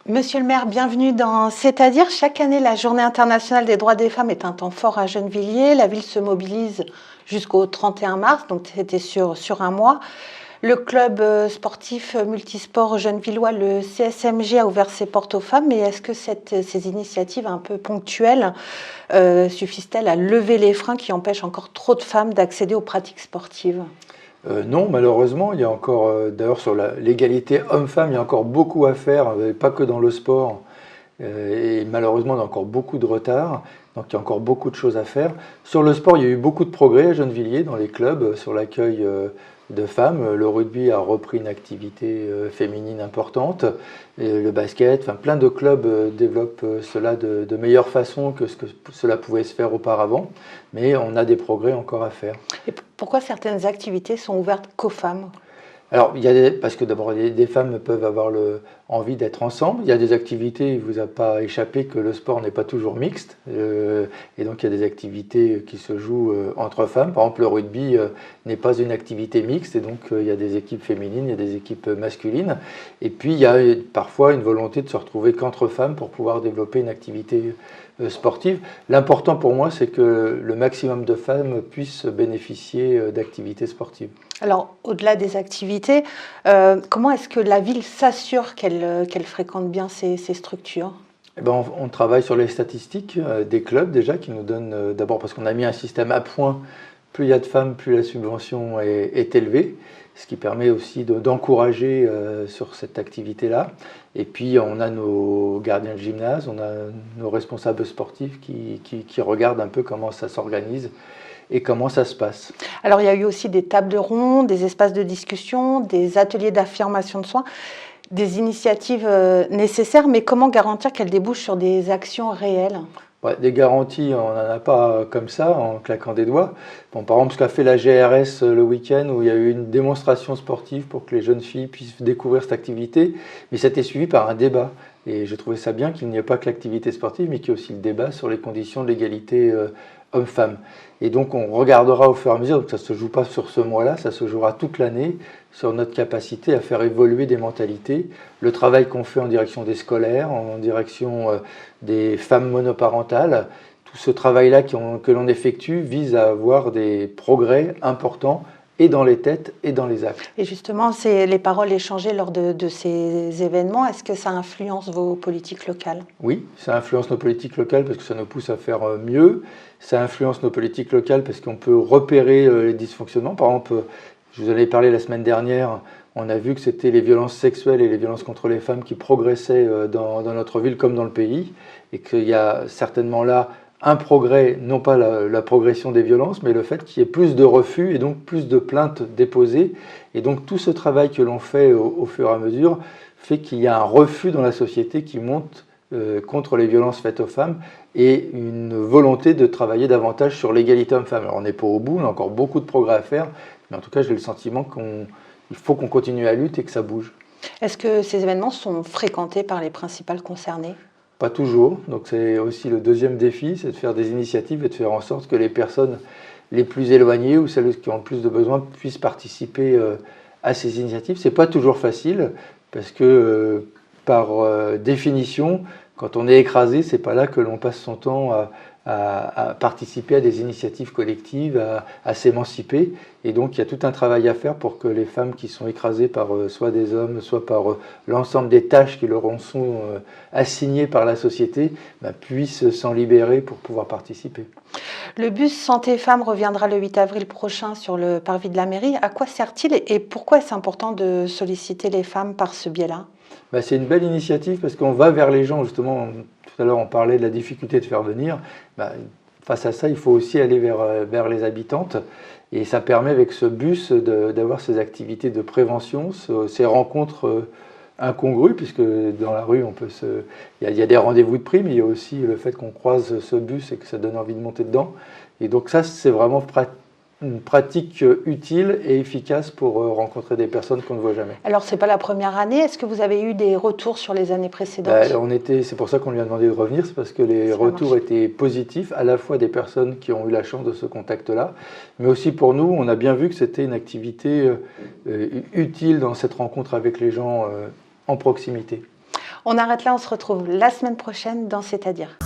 Monsieur le maire, bienvenue dans C'est-à-dire. Chaque année, la Journée internationale des droits des femmes est un temps fort à Gennevilliers. La ville se mobilise jusqu'au 31 mars, donc c'était sur un mois. Le club sportif multisport gennevillois, le CSMG, a ouvert ses portes aux femmes. Mais est-ce que ces initiatives un peu ponctuelles suffisent-elles à lever les freins qui empêchent encore trop de femmes d'accéder aux pratiques sportives ? Non, malheureusement, il y a encore, d'ailleurs sur l'égalité homme-femme, il y a encore beaucoup à faire, pas que dans le sport. Et malheureusement, on a encore beaucoup de retard, donc il y a encore beaucoup de choses à faire. Sur le sport, il y a eu beaucoup de progrès à Gennevilliers dans les clubs, sur l'accueil de femmes. Le rugby a repris une activité féminine importante, et le basket, enfin plein de clubs développent cela de meilleure façon que ce que cela pouvait se faire auparavant, mais on a des progrès encore à faire. Et pourquoi certaines activités sont ouvertes qu'aux femmes ? Alors, parce que d'abord, des femmes peuvent avoir envie d'être ensemble. Il y a des activités, il ne vous a pas échappé que le sport n'est pas toujours mixte. Et donc, il y a des activités qui se jouent entre femmes. Par exemple, le rugby n'est pas une activité mixte. Et donc, il y a des équipes féminines, il y a des équipes masculines. Et puis, il y a parfois une volonté de se retrouver qu'entre femmes pour pouvoir développer une activité sportive. L'important pour moi, c'est que le maximum de femmes puissent bénéficier d'activités sportives. Alors, au-delà des activités, comment est-ce que la ville s'assure qu'elle fréquente bien ces structures ? Eh ben, on travaille sur les statistiques des clubs déjà, qui nous donnent, d'abord parce qu'on a mis un système à point, plus il y a de femmes, plus la subvention est élevée, ce qui permet aussi d'encourager sur cette activité-là. Et puis on a nos gardiens de gymnase, on a nos responsables sportifs qui regardent un peu comment ça s'organise et comment ça se passe. Alors il y a eu aussi des tables rondes, des espaces de discussion, des ateliers d'affirmation de soi, des initiatives nécessaires, mais comment garantir qu'elles débouchent sur des actions réelles ? Des garanties, on n'en a pas comme ça, en claquant des doigts. Bon, par exemple, ce qu'a fait la GRS le week-end, où il y a eu une démonstration sportive pour que les jeunes filles puissent découvrir cette activité, mais ça a été suivi par un débat. Et je trouvais ça bien qu'il n'y ait pas que l'activité sportive, mais qu'il y ait aussi le débat sur les conditions de l'égalité homme-femme. Et donc on regardera au fur et à mesure, donc ça ne se joue pas sur ce mois-là, ça se jouera toute l'année, sur notre capacité à faire évoluer des mentalités, le travail qu'on fait en direction des scolaires, en direction des femmes monoparentales. Tout ce travail-là que l'on effectue vise à avoir des progrès importants et dans les têtes et dans les actes. Et justement, c'est les paroles échangées lors de ces événements, est-ce que ça influence vos politiques locales ? Oui, ça influence nos politiques locales parce que ça nous pousse à faire mieux. Ça influence nos politiques locales parce qu'on peut repérer les dysfonctionnements. Par exemple, je vous en ai parlé la semaine dernière, on a vu que c'était les violences sexuelles et les violences contre les femmes qui progressaient dans notre ville comme dans le pays, et qu'il y a certainement là un progrès, non pas la progression des violences, mais le fait qu'il y ait plus de refus et donc plus de plaintes déposées. Et donc tout ce travail que l'on fait au fur et à mesure fait qu'il y a un refus dans la société qui monte contre les violences faites aux femmes et une volonté de travailler davantage sur l'égalité homme-femme. Alors on n'est pas au bout, on a encore beaucoup de progrès à faire, mais en tout cas j'ai le sentiment qu'il faut qu'on continue à lutter et que ça bouge. Est-ce que ces événements sont fréquentés par les principales concernées ? Pas toujours, donc c'est aussi le deuxième défi, c'est de faire des initiatives et de faire en sorte que les personnes les plus éloignées ou celles qui ont le plus de besoins puissent participer à ces initiatives. C'est pas toujours facile parce que par définition, quand on est écrasé, c'est pas là que l'on passe son temps à participer à des initiatives collectives, à s'émanciper. Et donc il y a tout un travail à faire pour que les femmes qui sont écrasées par soit des hommes, soit par l'ensemble des tâches qui leur sont assignées par la société, puissent s'en libérer pour pouvoir participer. Le bus Santé Femmes reviendra le 8 avril prochain sur le parvis de la mairie. À quoi sert-il et pourquoi est-ce important de solliciter les femmes par ce biais-là ? C'est une belle initiative parce qu'on va vers les gens, justement. Tout à l'heure, on parlait de la difficulté de faire venir. Face à ça, il faut aussi aller vers les habitantes. Et ça permet, avec ce bus, d'avoir ces activités de prévention, ces rencontres incongrues, puisque dans la rue, il y a des rendez-vous de prix, mais il y a aussi le fait qu'on croise ce bus et que ça donne envie de monter dedans. Et donc ça, c'est vraiment une pratique utile et efficace pour rencontrer des personnes qu'on ne voit jamais. Alors, ce n'est pas la première année. Est-ce que vous avez eu des retours sur les années précédentes ? C'est pour ça qu'on lui a demandé de revenir, c'est parce que les retours étaient positifs, à la fois des personnes qui ont eu la chance de ce contact-là, mais aussi pour nous, on a bien vu que c'était une activité utile dans cette rencontre avec les gens en proximité. On arrête là, on se retrouve la semaine prochaine dans C'est-à-dire.